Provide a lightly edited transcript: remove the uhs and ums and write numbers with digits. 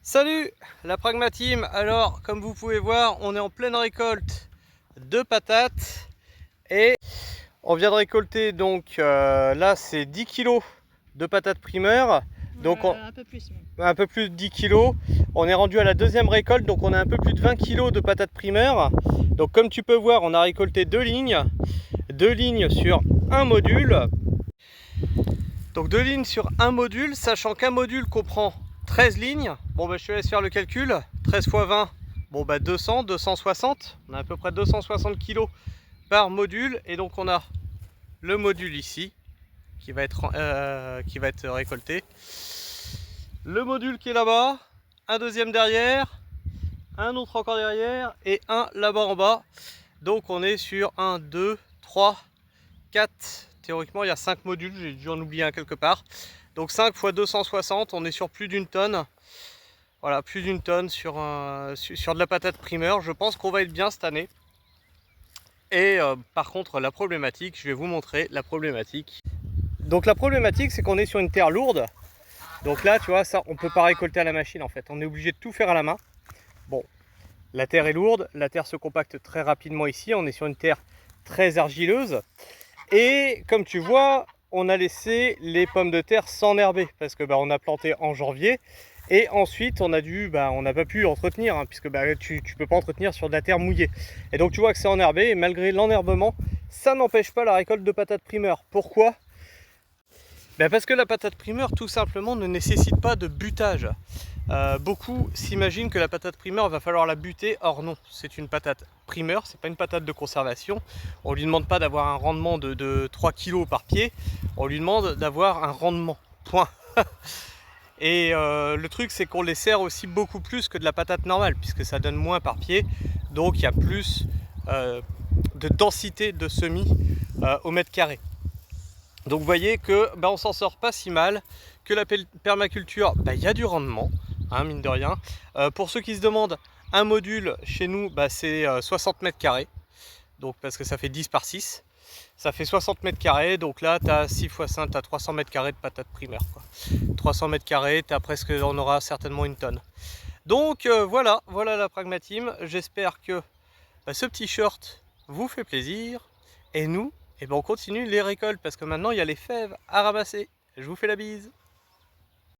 Salut la Pragma-Team. Alors comme vous pouvez voir, on est en pleine récolte de patates et on vient de récolter donc là c'est 10 kg de patates primeurs, donc un peu plus même. un peu plus de 10 kg. On est rendu à la deuxième récolte, donc on a un peu plus de 20 kg de patates primeurs. Donc comme tu peux voir, on a récolté deux lignes sur un module. Donc deux lignes sur un module, sachant qu'un module comprend 13 lignes. Bon bah je te laisse faire le calcul. 13 x 20, bon bah 200, 260. On a à peu près 260 kg par module. Et donc on a le module ici qui va être récolté. Le module qui est là-bas, un deuxième derrière, un autre encore derrière et un là-bas en bas. Donc on est sur 1, 2, 3, 4. Théoriquement il y a 5 modules, j'ai dû en oublier un quelque part. Donc 5 x 260, on est sur plus d'une tonne. Voilà, plus d'une tonne sur de la patate primeur. Je pense qu'on va être bien cette année. Et par contre, la problématique, je vais vous montrer la problématique. Donc la problématique, c'est qu'on est sur une terre lourde. Donc là, tu vois, ça, on peut pas récolter à la machine en fait. On est obligé de tout faire à la main. Bon, la terre est lourde, la terre se compacte très rapidement ici. On est sur une terre très argileuse. Et comme tu vois, on a laissé les pommes de terre s'enherber parce que on a planté en janvier et ensuite on n'a pas pu entretenir puisque tu peux pas entretenir sur de la terre mouillée. Et donc tu vois que c'est enherbé et malgré l'enherbement, ça n'empêche pas la récolte de patates primeurs. Pourquoi? Parce que la patate primeur tout simplement ne nécessite pas de butage. Beaucoup s'imaginent que la patate primeur va falloir la buter, or non, c'est une patate primeur, c'est pas une patate de conservation. On lui demande pas d'avoir un rendement de 3 kg par pied, on lui demande d'avoir un rendement, point. Et le truc c'est qu'on les sert aussi beaucoup plus que de la patate normale, puisque ça donne moins par pied, donc il y a plus de densité de semis au mètre carré. Donc vous voyez que on s'en sort pas si mal, que la permaculture, il y a du rendement, mine de rien. Pour ceux qui se demandent, un module chez nous, c'est 60 mètres carrés, donc parce que ça fait 10 par 6. Ça fait 60 mètres carrés, donc là tu as 6 x 5, tu as 300 mètres carrés de patates primeurs. 300 mètres carrés, on aura certainement une tonne. Donc voilà la Pragma-Team. J'espère que ce petit short vous fait plaisir. Et nous, on continue les récoltes parce que maintenant il y a les fèves à ramasser. Je vous fais la bise.